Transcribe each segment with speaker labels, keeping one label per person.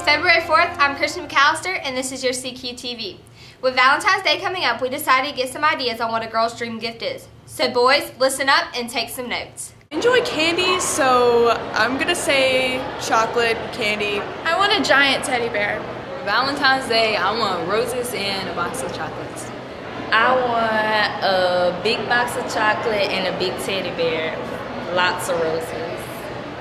Speaker 1: February 4th, I'm Christian McAllister, and this is your CQTV. With Valentine's Day coming up, we decided to get some ideas on what a girl's dream gift is. So boys, listen up and take some notes.
Speaker 2: Enjoy candy, so I'm gonna say chocolate candy.
Speaker 3: I want a giant teddy bear.
Speaker 4: For Valentine's Day, I want roses and a box of chocolates.
Speaker 5: I want a big box of chocolate and a big teddy bear. Lots of roses.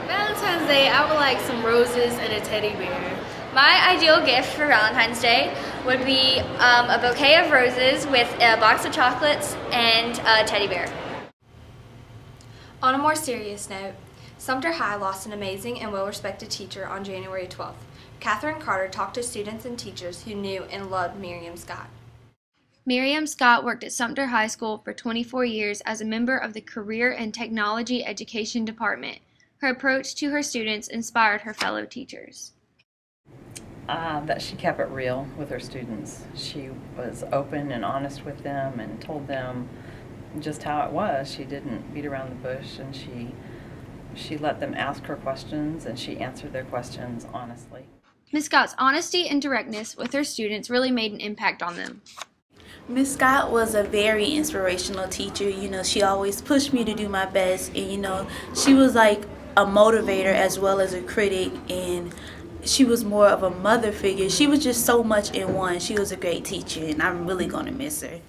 Speaker 3: Valentine's Day, I would like some roses and a teddy bear.
Speaker 1: My ideal gift for Valentine's Day would be a bouquet of roses with a box of chocolates and a teddy bear. On a more serious note, Sumter High lost an amazing and well-respected teacher on January 12th. Catherine Carter talked to students and teachers who knew and loved Miriam Scott.
Speaker 6: Miriam Scott worked at Sumter High School for 24 years as a member of the Career and Technology Education Department. Her approach to her students inspired her fellow teachers.
Speaker 7: That she kept it real with her students. She was open and honest with them and told them just how it was. She didn't beat around the bush, and she let them ask her questions, and she answered their questions honestly.
Speaker 6: Ms. Scott's honesty and directness with her students really made an impact on them.
Speaker 8: Ms. Scott was a very inspirational teacher. She always pushed me to do my best, and she was like a motivator as well as a critic, and she was more of a mother figure. She was just so much in one. She was a great teacher, and I'm really going to miss her.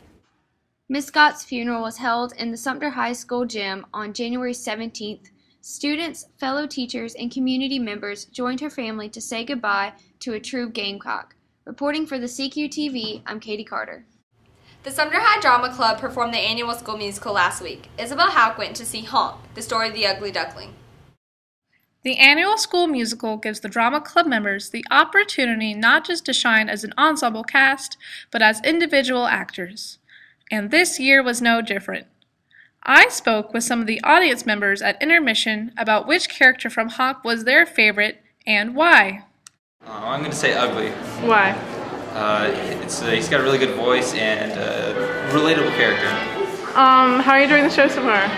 Speaker 6: Ms. Scott's funeral was held in the Sumter High School gym on January 17th. Students, fellow teachers, and community members joined her family to say goodbye to a true Gamecock. Reporting for the CQTV, I'm Katie Carter.
Speaker 1: The Sumter High Drama Club performed the annual school musical last week. Isabel Hauk went to see Honk, the story of the ugly duckling.
Speaker 9: The annual school musical gives the drama club members the opportunity not just to shine as an ensemble cast, but as individual actors. And this year was no different. I spoke with some of the audience members at intermission about which character from Honk was their favorite and why.
Speaker 10: I'm going to say ugly.
Speaker 9: Why?
Speaker 10: He's got a really good voice and a relatable character.
Speaker 9: How are you enjoying the show so far?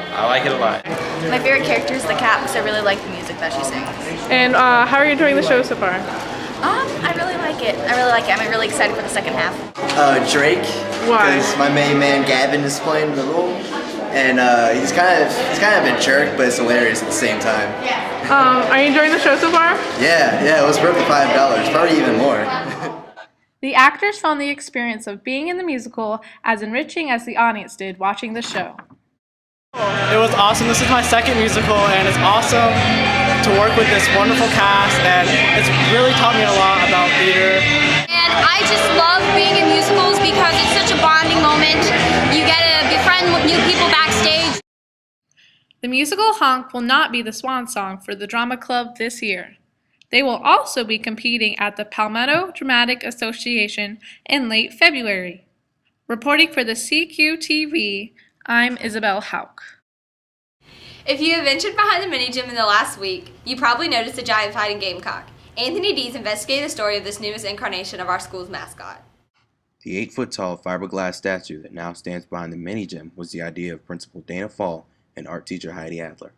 Speaker 10: I like it a lot.
Speaker 3: My favorite character is the cat because I really like the music that she sings.
Speaker 9: And how are you enjoying the show so far?
Speaker 3: I really like it. I'm really excited for the second half.
Speaker 11: Drake.
Speaker 9: Why?
Speaker 11: Because my main man Gavin is playing the role, and he's kind of a jerk, but it's hilarious at the same time.
Speaker 9: Are you enjoying the show so far?
Speaker 11: Yeah, it was worth the $5, probably even more.
Speaker 9: The actors found the experience of being in the musical as enriching as the audience did watching the show.
Speaker 12: It was awesome. This is my second musical, and it's awesome to work with this wonderful cast, and it's really taught me a lot about theater.
Speaker 1: And I just love being in musicals because it's such a bonding moment. You get to befriend with new people backstage.
Speaker 9: The musical Honk will not be the swan song for the drama club this year. They will also be competing at the Palmetto Dramatic Association in late February. Reporting for the CQTV, I'm Isabel Hauk.
Speaker 1: If you have ventured behind the mini gym in the last week, you probably noticed a giant fighting gamecock. Anthony Dees investigated the story of this newest incarnation of our school's mascot.
Speaker 13: The 8-foot-tall fiberglass statue that now stands behind the mini gym was the idea of Principal Dana Fall and art teacher Heidi Adler.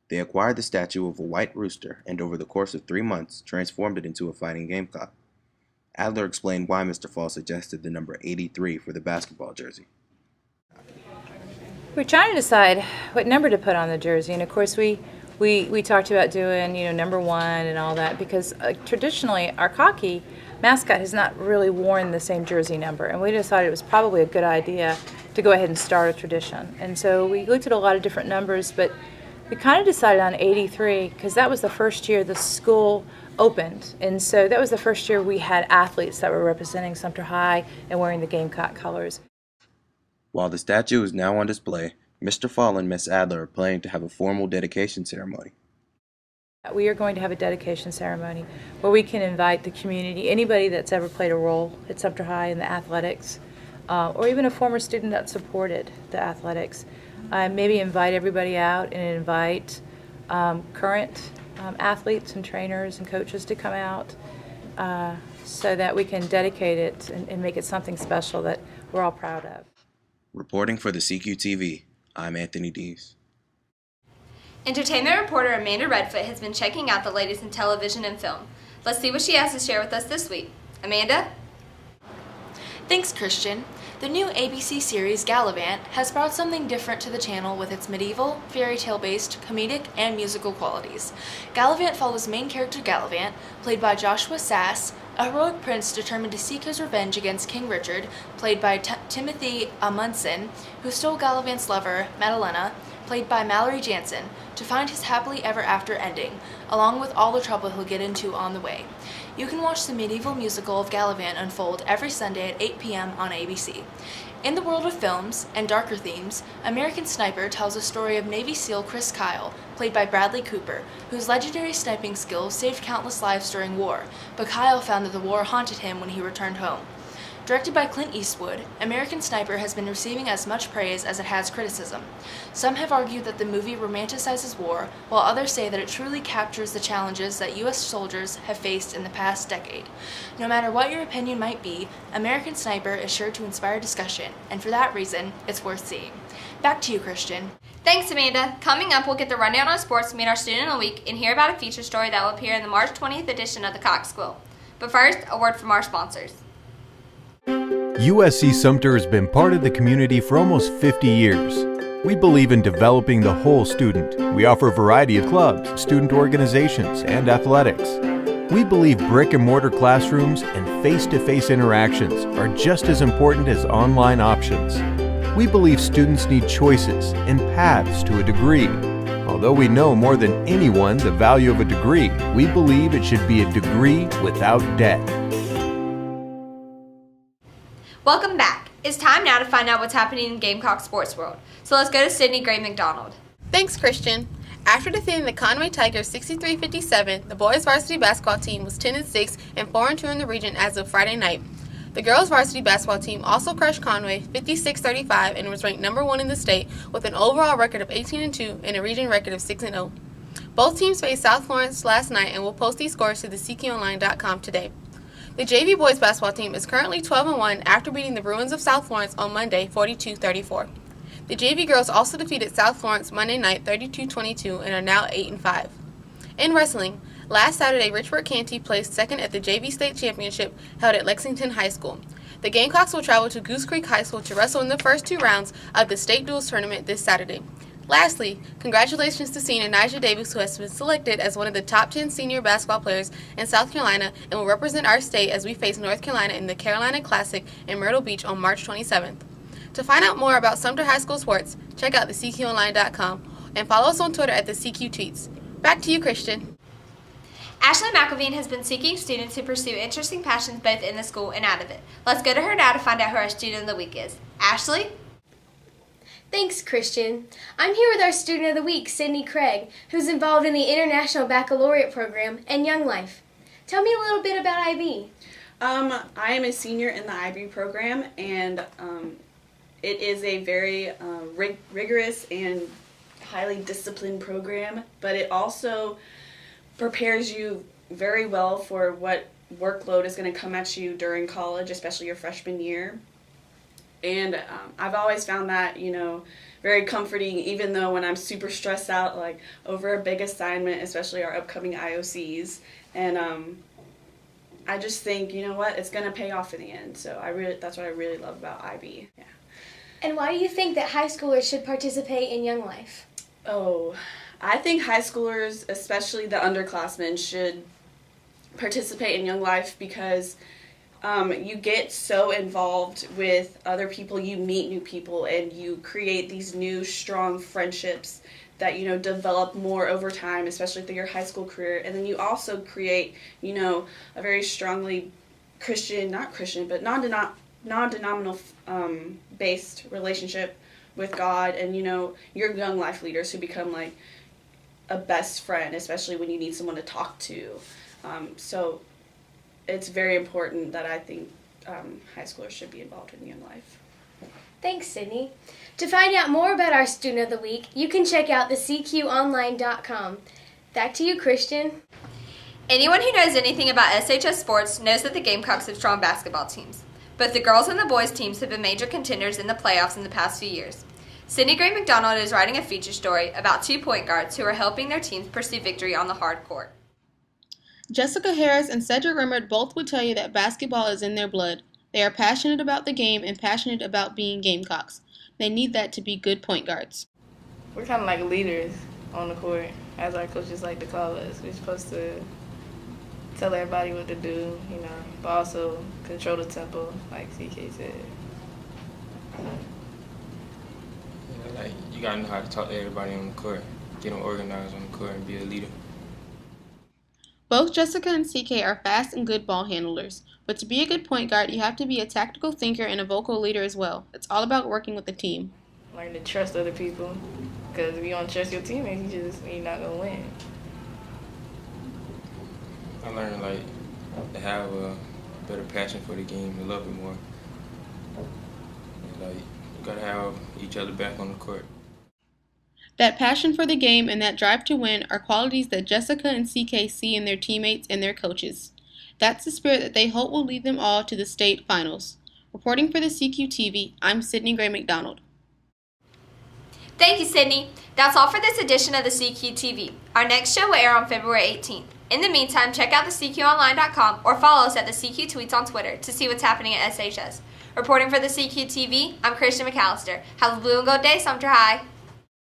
Speaker 13: They acquired the statue of a white rooster and over the course of 3 months transformed it into a fighting gamecock. Adler explained why Mr. Fall suggested the number 83 for the basketball jersey.
Speaker 7: We're trying to decide what number to put on the jersey, and of course we talked about doing number 1 and all that because traditionally our Cocky mascot has not really worn the same jersey number, and we decided it was probably a good idea to go ahead and start a tradition. And so we looked at a lot of different numbers, but we kind of decided on 83 because that was the first year the school opened, and so that was the first year we had athletes that were representing Sumter High and wearing the Gamecock colors.
Speaker 13: While the statue is now on display, Mr. Fall and Miss Adler are planning to have a formal dedication ceremony.
Speaker 7: We are going to have a dedication ceremony where we can invite the community, anybody that's ever played a role at Sumter High in the athletics, or even a former student that supported the athletics. Maybe invite everybody out and invite current athletes and trainers and coaches to come out so that we can dedicate it and make it something special that we're all proud of.
Speaker 13: Reporting for the CQTV, I'm Anthony Dees.
Speaker 1: Entertainment reporter Amanda Redfoot has been checking out the latest in television and film. Let's see what she has to share with us this week. Amanda?
Speaker 14: Thanks, Christian. The new ABC series Gallivant has brought something different to the channel with its medieval, fairy tale-based, comedic, and musical qualities. Gallivant follows main character Gallivant, played by Joshua Sass, a heroic prince determined to seek his revenge against King Richard, played by Timothy Amundsen, who stole Gallivant's lover, Madalena, played by Mallory Jansen, to find his happily ever after ending, along with all the trouble he'll get into on the way. You can watch the medieval musical of Gallivant unfold every Sunday at 8 p.m. on ABC. In the world of films and darker themes, American Sniper tells the story of Navy SEAL Chris Kyle, played by Bradley Cooper, whose legendary sniping skills saved countless lives during war, but Kyle found that the war haunted him when he returned home. Directed by Clint Eastwood, American Sniper has been receiving as much praise as it has criticism. Some have argued that the movie romanticizes war, while others say that it truly captures the challenges that U.S. soldiers have faced in the past decade. No matter what your opinion might be, American Sniper is sure to inspire discussion, and for that reason, it's worth seeing. Back to you, Christian.
Speaker 1: Thanks, Amanda. Coming up, we'll get the rundown on sports, meet our student of the week, and hear about a feature story that will appear in the March 20th edition of the Cox Quill. But first, a word from our sponsors.
Speaker 15: USC Sumter has been part of the community for almost 50 years. We believe in developing the whole student. We offer a variety of clubs, student organizations, and athletics. We believe brick and mortar classrooms and face-to-face interactions are just as important as online options. We believe students need choices and paths to a degree. Although we know more than anyone the value of a degree, we believe it should be a degree without debt.
Speaker 1: Welcome back. It's time now to find out what's happening in Gamecock sports world. So let's go to Sydney Gray McDonald.
Speaker 16: Thanks, Christian. After defeating the Conway Tigers 63-57, the boys varsity basketball team was 10-6 and 4-2 in the region as of Friday night. The girls varsity basketball team also crushed Conway 56-35 and was ranked number 1 in the state with an overall record of 18-2 and a region record of 6-0. Both teams faced South Florence last night and will post these scores to the CQOnline.com today. The JV boys basketball team is currently 12-1 after beating the Bruins of South Florence on Monday 42-34. The JV girls also defeated South Florence Monday night 32-22 and are now 8-5. In wrestling, last Saturday Richford Canty placed second at the JV state championship held at Lexington High School. The Gamecocks will travel to Goose Creek High School to wrestle in the first 2 rounds of the state duels tournament this Saturday. Lastly, congratulations to senior Nyjah Davis, who has been selected as one of the top 10 senior basketball players in South Carolina and will represent our state as we face North Carolina in the Carolina Classic in Myrtle Beach on March 27th. To find out more about Sumter High School sports, check out the CQOnline.com and follow us on Twitter at the CQ Tweets. Back to you, Christian.
Speaker 1: Ashley McElveen has been seeking students who pursue interesting passions both in the school and out of it. Let's go to her now to find out who our student of the week is. Ashley?
Speaker 17: Thanks, Christian. I'm here with our student of the week, Sydney Craig, who's involved in the International Baccalaureate Program and Young Life. Tell me a little bit about IB.
Speaker 18: I am a senior in the IB program, and it is a very rigorous and highly disciplined program, but it also prepares you very well for what workload is going to come at you during college, especially your freshman year. And I've always found that, very comforting, even though when I'm super stressed out, like over a big assignment, especially our upcoming IOCs. And I just think, it's going to pay off in the end. So that's what I really love about IB. Yeah.
Speaker 17: And why do you think that high schoolers should participate in Young Life?
Speaker 18: Oh, I think high schoolers, especially the underclassmen, should participate in Young Life because you get so involved with other people, you meet new people, and you create these new strong friendships that, develop more over time, especially through your high school career. And then you also create, a very strongly non-denominational based relationship with God and, your young life leaders who become like a best friend, especially when you need someone to talk to. So it's very important that I think high schoolers should be involved in Young Life.
Speaker 17: Thanks, Sydney. To find out more about our Student of the Week, you can check out the CQOnline.com. Back to you, Christian.
Speaker 1: Anyone who knows anything about SHS sports knows that the Gamecocks have strong basketball teams. Both the girls and the boys teams have been major contenders in the playoffs in the past few years. Sydney Gray McDonald is writing a feature story about 2 point guards who are helping their teams pursue victory on the hard court.
Speaker 16: Jessica Harris and Cedric Rimmert both would tell you that basketball is in their blood. They are passionate about the game and passionate about being Gamecocks. They need that to be good point guards.
Speaker 19: We're kind of like leaders on the court, as our coaches like to call us. We're supposed to tell everybody what to do, but also control the tempo, like CK said.
Speaker 20: Yeah, like you gotta know how to talk to everybody on the court, get them organized on the court, and be a leader.
Speaker 16: Both Jessica and CK are fast and good ball handlers, but to be a good point guard, you have to be a tactical thinker and a vocal leader as well. It's all about working with the team.
Speaker 19: Learn to trust other people, because if you don't trust your teammates, you're not gonna win.
Speaker 20: I learned to have a better passion for the game, to love it more. And, you gotta have each other back on the court.
Speaker 16: That passion for the game and that drive to win are qualities that Jessica and CK see in their teammates and their coaches. That's the spirit that they hope will lead them all to the state finals. Reporting for the CQ-TV, I'm Sydney Gray McDonald.
Speaker 1: Thank you, Sydney. That's all for this edition of the CQ-TV. Our next show will air on February 18th. In the meantime, check out thecqonline.com or follow us at the CQ Tweets on Twitter to see what's happening at SHS. Reporting for the CQ-TV, I'm Christian McAllister. Have a blue and gold day, Sumter High.